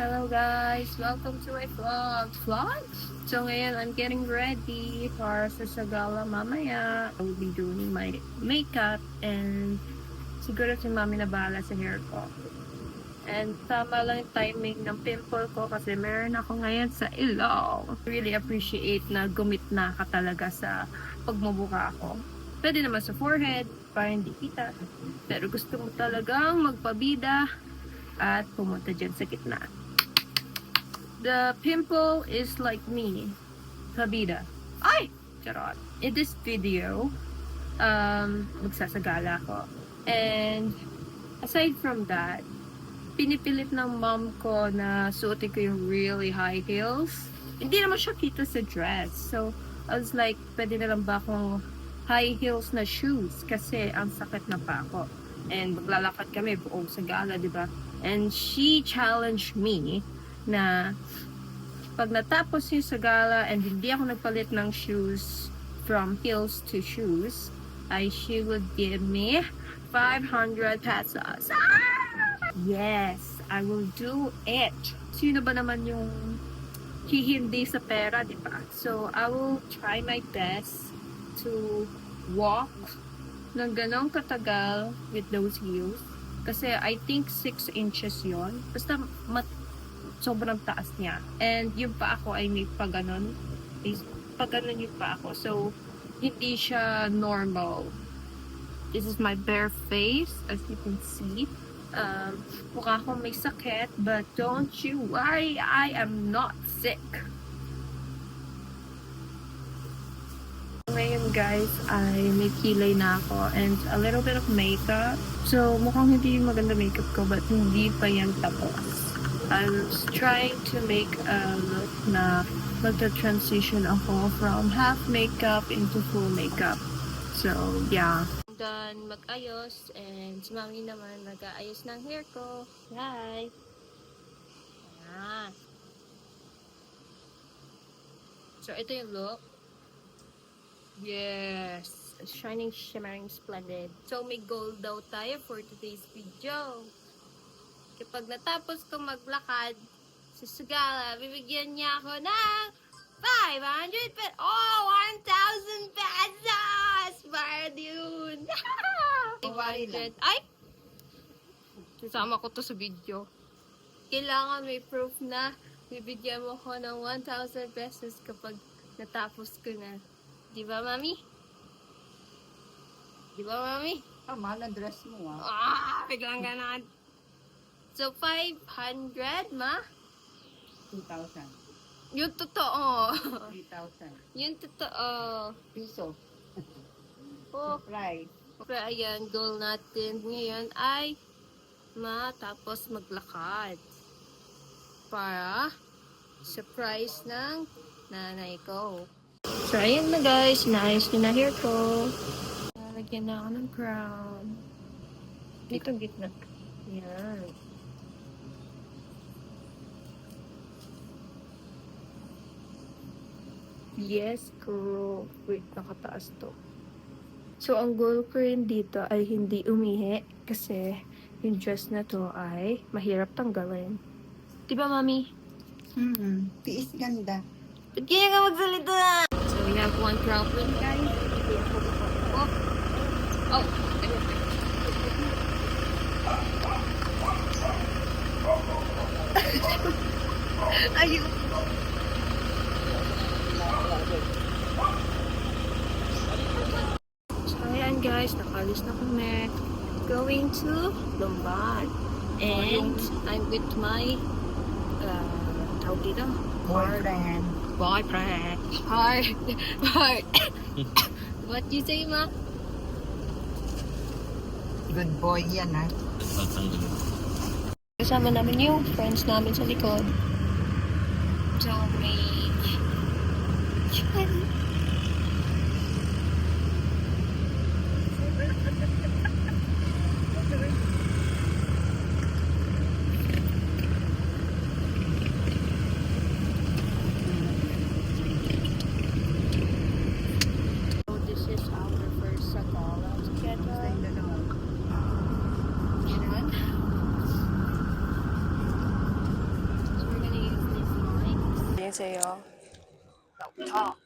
Hello guys! Welcome to my vlog! So ngayon, I'm getting ready for sa Sagala mamaya. I will be doing my makeup and siguro si mami na bahala sa hair ko. And tama lang yung timing ng pimple ko kasi meron ako ngayon sa ilong. Really appreciate na gumit na ka talaga sa pagmubuka ko. Pwede naman sa forehead para hindi kita. Pero gusto mo talagang magpabida at pumunta dyan sa gitna. The pimple is like me. Pabida. Ay! Charot. In this video, magsasagala ko. And aside from that, pinipilit ng mom ko na suotin ko yung really high heels. Hindi naman siya kita sa dress. So, I was like, pwede na lang ba akong high heels na shoes? Kasi ang sakit na pa ako. And maglalakad kami buong Sagala, di ba? And she challenged me na pag natapos yung Sagala and hindi ako nagpalit ng shoes from heels to shoes, ay she would give me 500 pesos. Yes, I will do it. Sino ba naman yung hihindi sa pera, di ba? So, I will try my best to walk ng ganong katagal with those heels. Kasi I think 6 inches yon. Basta sobrang taas niya. And yung pa ako ay may paganon. Paganon yung pa ako. So, hindi siya normal. This is my bare face, as you can see. Mukha akong may sakit, but don't you worry, I am not sick. Ngayon guys, ay may kilay na ako and a little bit of makeup. So, mukhang hindi yung maganda makeup ko, but hindi pa yan tapos. I was trying to make a look na magta-transition ako from half makeup into full makeup. So, yeah. Done mag-ayos and si mami naman mag-aayos ng hair ko. Hi! Ayan. So, ito yung look. Yes! Shining, shimmering, splendid. So, may goal daw tayo for today's video. Kapag natapos ko maglakad sa Sagala, bibigyan niya ako ng 500 pesos! Oh! 1,000 pesos! Para yun! 500. Ay! Sasama ko to sa video. Kailangan may proof na bibigyan mo ko ng 1,000 pesos kapag natapos ko na. Di ba, mami? Di ba, mami? Mahal ang dress mo, Biglang ganan. So, 500, ma? 2,000. Yung totoo. 3,000. Yung totoo. Piso. Oh, Price. okay, ayan, goal natin ngayon ay matapos maglakad para surprise ng nanay ko. So, ayan na guys, inaayos ko na hair ko. Lalagyan na ako ng crown. Dito, gitna. Ayan. Yes, girl. Wait, nakataas to. So, ang goal ko rin dito ay hindi umihi kasi yung dress na to ay mahirap tanggalin. Diba, mami? Tiis ganda. Ba't kaya ka magsalita? So, we have one crown win, guys. Oh! Ayun. So, ayan guys, nakalis na kami. Going to Lumban. And I'm with my tawag dito? Boyfriend. Boyfriend. Heart. Heart. What you say, ma? Good boy yan, ha? Kasama namin yung friends namin sa likod. So, may chicken. So, this is our first Sagala together. Yan. sasabihin sa'yo. Talk.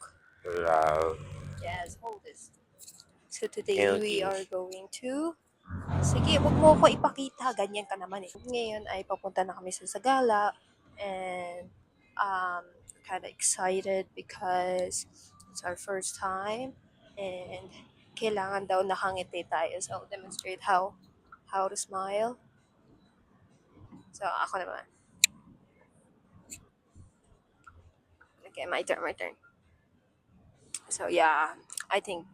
Hello. Yes, hold this. So today Hello, we Keith. are going to... Sige, wag mo ko ipakita. Ganyan ka naman eh. Ngayon ay papunta na kami sa Sagala. And kind of excited because it's our first time. And kailangan daw nakangiti tayo. So demonstrate how to smile. So ako naman. Okay, my turn. So yeah, I think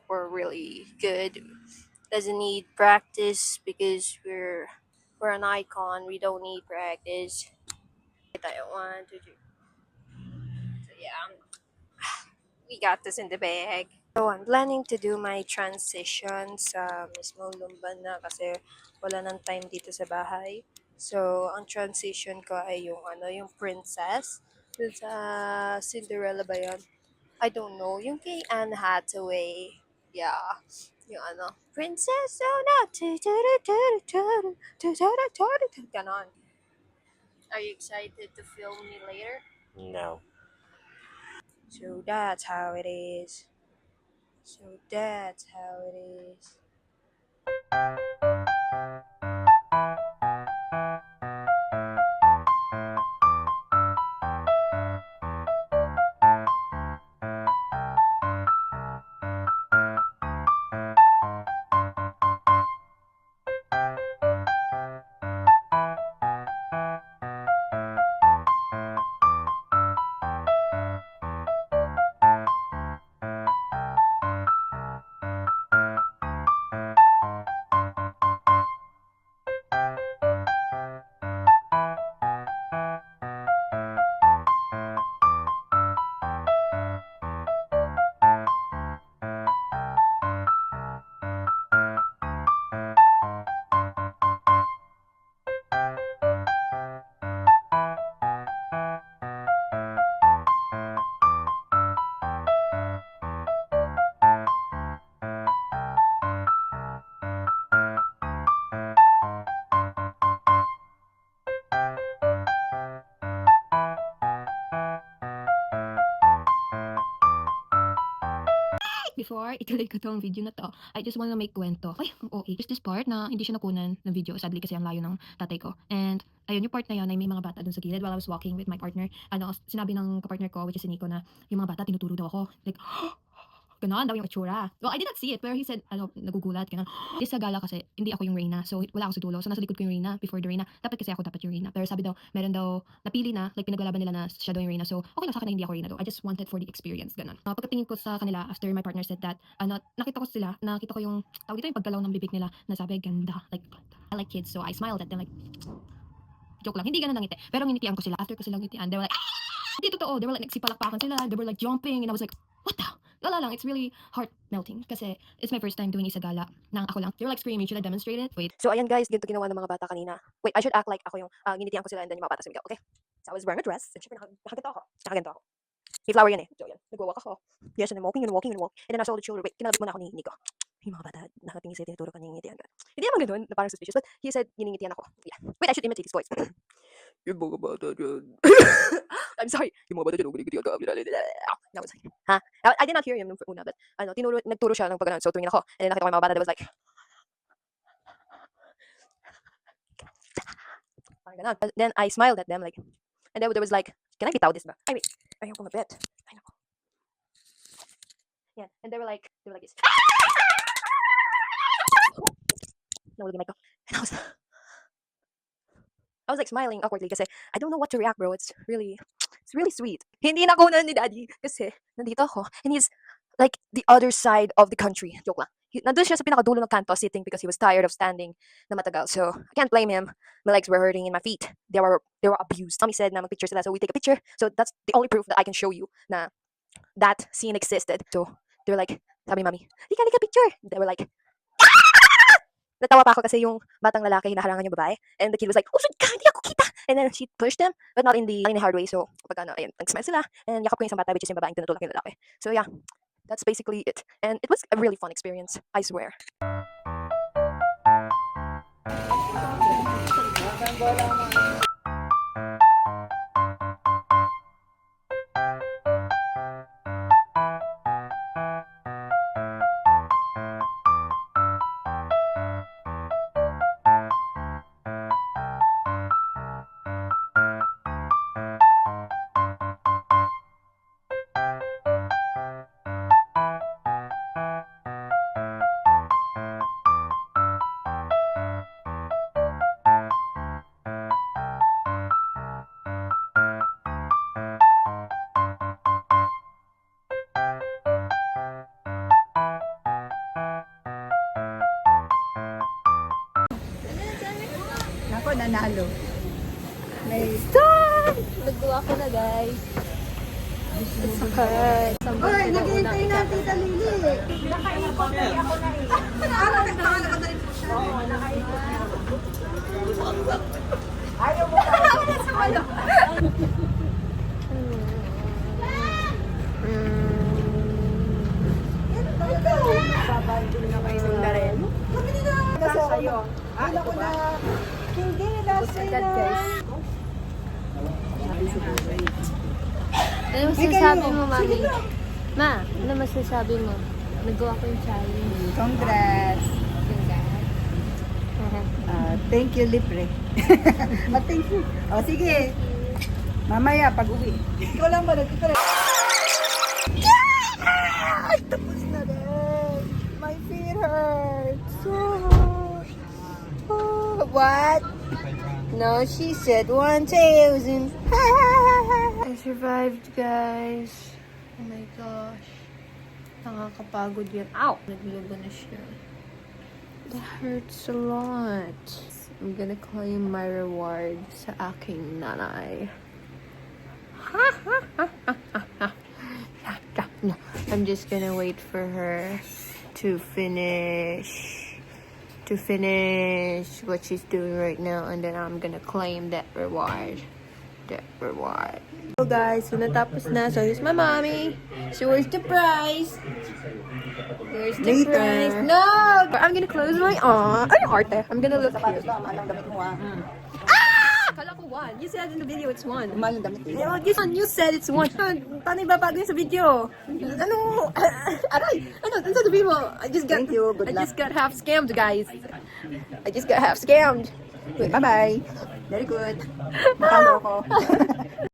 we're really good. Doesn't need practice because we're an icon. We don't need practice. Tayo, 1, 2, 3. So yeah, we got this in the bag. So I'm planning to do my transition sa mismo Lumban na kasi wala nang time dito sa bahay. So ang transition ko ay yung princess. Dun sa Cinderella ba yun? I don't know. Yung kay Anne Hathaway. Yeah. Yung Princess oh no. Ganon. Are you excited to film me later? No. So that's how it is. So that's how it is. Before ituloy ko tong video na to, I just wanna make kwento. Ay, ang OA. There's this part na hindi siya nakunan ng video. Sadly kasi ang layo ng tatay ko. And ayun, yung part na yun ay may mga bata dun sa gilid while I was walking with my partner. Sinabi ng kapartner ko, which is si Nico, na yung mga bata tinuturo daw ako. Like, ganon daw yung itsura. Well, I did not see it, pero he said, nagugulat, ganon. This sa gala kasi, hindi ako yung Reyna. So, wala ako sa dulo. So, nasa likod ko yung Reyna before the Reyna. Dapat kasi ako dapat yung Reyna. Pero sabi daw, meron daw, napili na, like, pinaglalaban nila na siya daw yung Reyna. So, okay lang sa akin na hindi ako Reyna daw. I just wanted for the experience, ganon. Pagkatingin ko sa kanila, after my partner said that, nakita ko yung, tawag dito yung paggalaw ng bibig nila, na sabi, ganda. Like, I like kids. So, I smiled at them, like, joke lang. Hindi ganun lang ngiti. Pero nginitian ko sila. After ko silang ngitian, they were like, hindi totoo. They were like, nagsipalakpakan sila. They were like jumping. And I was like, what the? Wala lang. It's really heart melting. Kasi it's my first time doing Isagala nang ako lang. They were like screaming. Should I demonstrate it? Wait. So ayan guys, ganito ginawa ng mga bata kanina. Wait, I should act like ako yung ginitian ko sila and then yung mga bata sumigaw, okay? So I was wearing a dress and syempre nakaganto ako. Nakaganto ako. May flower yan eh. So yan, nagwawak ako. Yes, and I'm walking. And then I saw the children. Wait, kinalabit muna ako ni Nico. Yung mga bata, nakatingin sa'yo, tinuturo ka niyingitian ka. Hindi naman ganun, na parang suspicious. But he said, ningitian ako. Yeah. Wait, I should imitate his voice. Yung mga bata dyan. I'm sorry. Yung mga bata dyan, nagigitian ka. That was like, ha? I did not hear him nung una, but nagturo siya ng pagkanan. So tumingin ako. And then nakita ko yung mga bata that was like, parang ganun. But then I smiled at them like, and then there was like, can I bitaw this ba? Ay, wait. Ayaw ko mabit. Ay, nako. Yeah. And they were like this. Nahulog yung mic ko. And I was like smiling awkwardly kasi I don't know what to react, bro. It's really sweet. Hindi nakunan ni Daddy kasi nandito ako and he's like the other side of the country. Joke lang. Nandun siya sa pinakadulo ng kanto sitting because he was tired of standing na matagal. So, I can't blame him. My legs were hurting and my feet, they were abused. Mommy said na mag-picture sila, so we take a picture. So, that's the only proof that I can show you na that scene existed. So, they were like, sabi Mommy, lika picture. They were like, natawa pa ako kasi yung batang lalaki hinaharangan yung babae and the kid was like, oh, ka, hindi ako kita. And then she pushed him, but not in the hard way. So, pag ayun, nag-smile sila and yakap ko yung isang bata which is yung babaeng tinutulak yung lalaki. So, yeah, that's basically it. And it was a really fun experience, I swear. panalo. May... Stop! Nagawa ko na, guys. Sakit. Hoy, naghihintay na Tita Lily. Bila ko na. Hindi, last Agad, guys. Ano masasabi mo, Mami? Ma, ano masasabi mo? Nagawa ko yung challenge. Congrats. Thank you, Libre. Thank you. O, sige. Mamaya, pag uwi. Ikaw lang ba? Ikaw lang. Ay, tapos na rin. My feet hurts. What? No, she said 1,000. I survived, guys. Oh my gosh. Nakakapagod yun. Ow! Naglubo na siya. That hurts a lot. I'm gonna claim my reward sa aking nanay. I'm just gonna wait for her to finish what she's doing right now, and then I'm gonna claim that reward. So guys, so natapos na. So here's my mommy. So where's the prize? Where's the Later. prize? No! I'm gonna close my eye. Ay, arte. I'm gonna look here. Kala ko one. You said in the video it's one. Mahal ang damit You said it's one. Paano ibabago yun sa video? Ano? Aray! Ano? Ano sasabihin mo? Thank you. Good I luck. just got half scammed, guys. I just got half scammed. Bye-bye. Very good. Nakalo ko.